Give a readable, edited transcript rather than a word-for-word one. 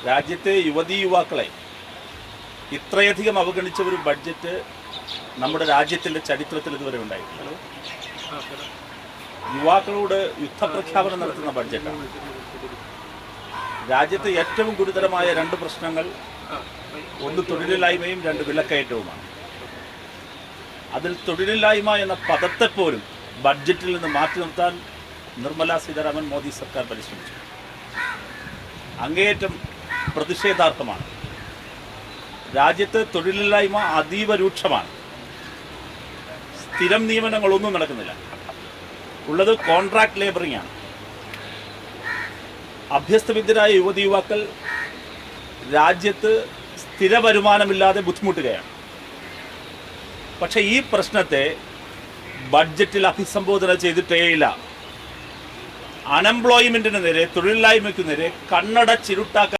രാജ്യത്തെ യുവതീ-യുവാക്കളെ ഇത്രയധികം അവഗണിച്ച ഒരു ബഡ്ജറ്റ് നമ്മുടെ രാജ്യത്തിൻ്റെ ചരിത്രത്തിൽ ഇതുവരെ ഉണ്ടായിട്ടില്ല. യുവാക്കളോട് യുദ്ധപ്രഖ്യാപനം നടത്തുന്ന ബഡ്ജറ്റാണ്. രാജ്യത്തെ ഏറ്റവും ഗുരുതരമായ രണ്ട് പ്രശ്നങ്ങൾ, ഒന്ന് തൊഴിലില്ലായ്മയും രണ്ട് വിലക്കയറ്റവുമാണ്. അതിൽ തൊഴിലില്ലായ്മ എന്ന പദത്തെപ്പോലും ബഡ്ജറ്റിൽ നിന്ന് മാറ്റി നിർത്താൻ നിർമ്മല സീതാരാമൻ മോദി സർക്കാർ പരിശ്രമിച്ചു. അങ്ങേയറ്റം പ്രതിഷേധാർഹമാണ്. രാജ്യത്ത് തൊഴിലില്ലായ്മ അതീവ രൂക്ഷമാണ്. സ്ഥിരം നിയമനങ്ങളൊന്നും നടക്കുന്നില്ല. ഉള്ളത് കോൺട്രാക്ട് ലേബറിംഗ് ആണ്. അഭ്യസ്തവിദ്യരായ യുവതി യുവാക്കൾ രാജ്യത്ത് സ്ഥിര വരുമാനമില്ലാതെ ബുദ്ധിമുട്ടുകയാണ്. പക്ഷേ ഈ പ്രശ്നത്തെ ബഡ്ജറ്റിൽ അഭിസംബോധന ചെയ്തിട്ടേയില്ല. അൺഎംപ്ലോയ്മെന്റിന് നേരെ, തൊഴിലില്ലായ്മയ്ക്ക് നേരെ കണ്ണടച്ചിരുട്ടാക്കാൻ